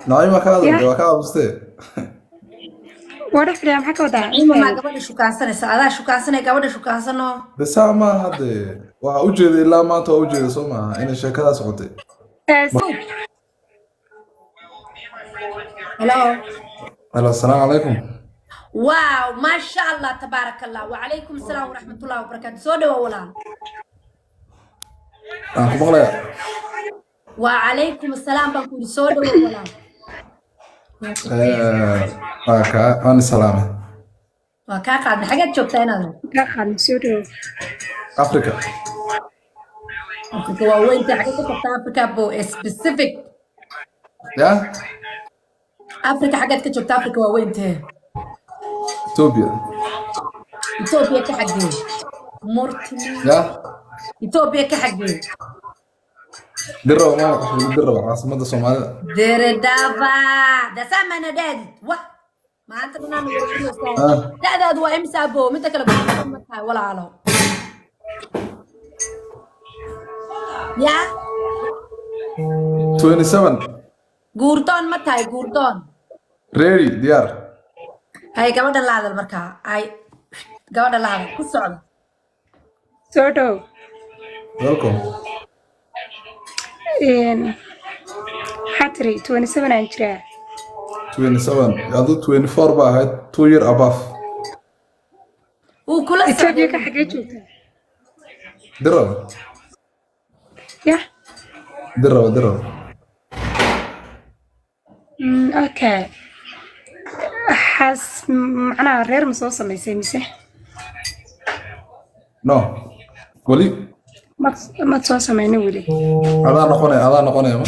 نعيمة كذا يا ده كذا بستي. ورا فريم حكا ودا نعيمة ما gabadha shukaansanaysa adaa shukaansanaya gabadha shukaansano بس ما هذا وأوجد إلا ما توجد سمع إن شكلها صوتي. hello هلا السلام عليكم. wow ما sha allah tabaaraka allah wacalaykum asalaam waraxmatullahi wabarakaatu soo dhawo walaal أنا كمغلا. wacalaykum asalaam baan ku yidhi soo dhawo walaal أنا سلامة. waa kaa qaadnay xageed joogtaa inaad دخل سودو أفريقيا. afrika waa weynta xageed ka joogtaa africa bo specific يا africa xageed ka joogtaa africa waa weyntee توبيا. ethiopia ka xagee murti يا ethiopia ka xagee دروا ما دروا عاصمة الصومال. deredava dasamana daadid wa maanta dhanaan da'daadu waa imsaa bo midda kale ma tahay walaalo yaa 27. guurdoon ma tahay guurdoon ready ديار. hay gabadha la hadal markaa ay gabadha la hadal ku socda سودو welcome. إن حتري 27 أنجرا 27 هذا 24 بقى هاي 2 year above. wuu kula إثيوبيا socday كحاجة جوتا دروا يا دروا. أوكي حاس معنا غير مصوصة ما يسمى no ولي ما تصوصة ما ينولي هذا نقوني ما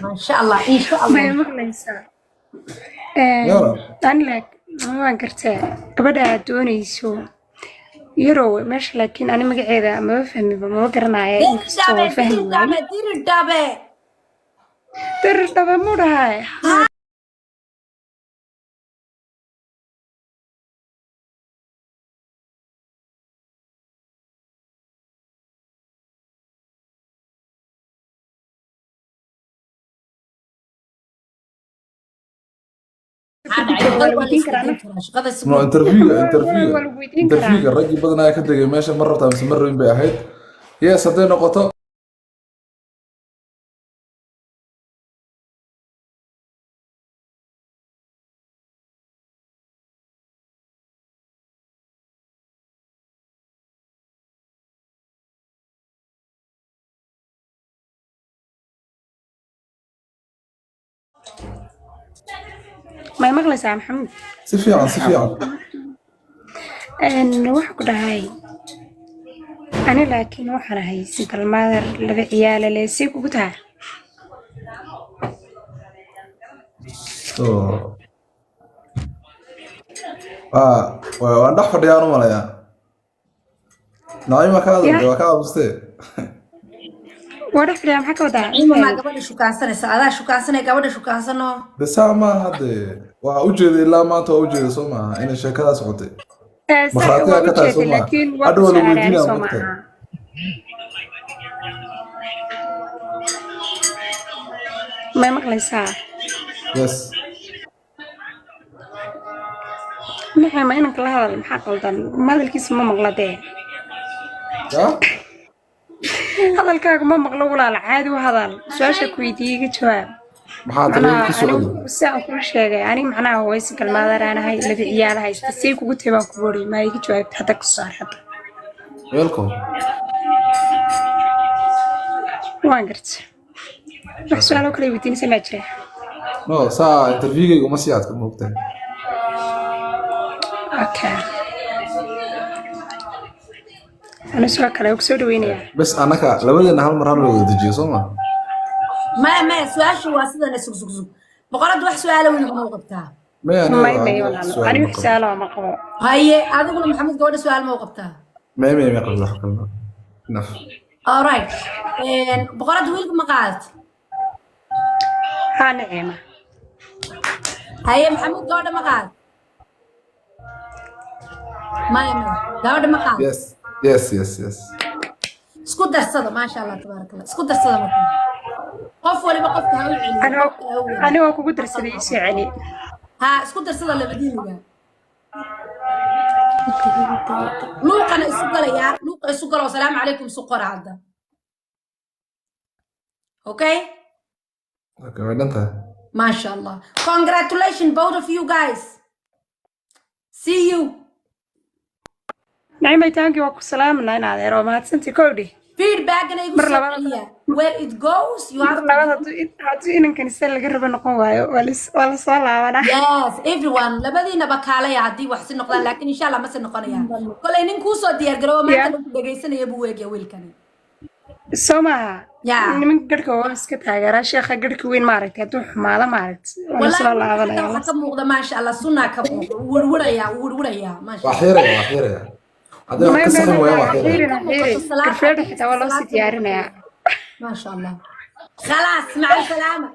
ما sha allah insha ما allah يمغليسا يلا أنا لك ما قرتها قبل دونيسو يرو مش لكن أنا مقعدة ما بفهم ما بقرنا يا إنكستو فهم diridhabe ترى طبعا مو هاي shaqada no interview والويدين كرا الرجل بدنا كدغ ماشي مره تاع مسمرين بي احيد يا صدق نقطه ما مغلس يا محمد سفيان إن واحد كده هاي أنا لكن واحد هاي سكال مادر لبي عيال اللي سيكو كتها so وندح فديانو ماليا نايمه كذا ده كذا بستي ورا فريم حكا ودا nacima maa gabadha shukaansanaysa adaa shukaansanaya gabadha shukaansano بس ما هذا واوجد الا ما توجد سمع ان شكلها صوتي صح مخاطيها كتا وجهي سمع لكن ادو وقت الويدين سؤال وقتها سمعها ما مغلسها يس maxay ma inanka la hadal maxaa qaldan hadalkiisa ma maqla dee يا hadalkaaga ma maqlo walaal caadi u hadal su-aasha ku weydiiyey iga jawaab maxaa macnaha ku socdo anigu sidaan kuu sheegay aniga macnaha waysi galmaadaraanahay laba ciyaal haysta say kugu tahay baan kugu horey maa iga jawaabta hadda ka saar hadda welcome waan garta wax su-aalo kale weydiinaysa maa jira no saa interviewgayga uma sii adka moogtahay okay ana su-aal kale ku soo dhaweynayaa bas anaka labadeena hal mar hal loo wada dejiyo soo ma maya su-aashu waa sidana sugsug boqorada wax su-aala weli kuma qabtaa may walaalo anigu su-aalo ma qabo haye adiguna maxamed gabadha su-aal ma u qabtaa ما قبل حقنا نف alright boqorada wiilka ma qaadat haa naciima haye maxamed gabadha ma qaadat maya gabadha ma qaadat يس isku darsada maasha allah tabaaraka allah isku darsada marka ولا بقف هاوي أنا وأكو قدر سديس يعني ها اسكو درسدا لبدينيga luuqana isu galaya luuqa isu galo salaam calaykum suqor hadda okay waa dhan tahay masha Allah congratulations both of you guys see you نعم تانكي وأكو سلام ناين هذا رومات سنتي كودي feedback أنا يقول سبعية where it goes you have to هاتو إنن كان يسأل قرب نقوم وايو ولا صلاة وانا yes everyone لبدينا بكالة عادي وحسن نقطة لكن إن شاء الله ما سنقطة يا كل إنن كوسو ديار قروا ما كانوا بجيسنا يبوه جويل كانوا سوما من قدك واسكت هاجر الشيخ قدك وين مارك هتروح ماله مارك ولا صلاة وانا حتى مقدم ما شاء الله سنة كم وروريا ما شاء الله وحيرة هذا قصة وحيرة كرفير حتى والله ستيارنا ما شاء الله خلاص مع السلامة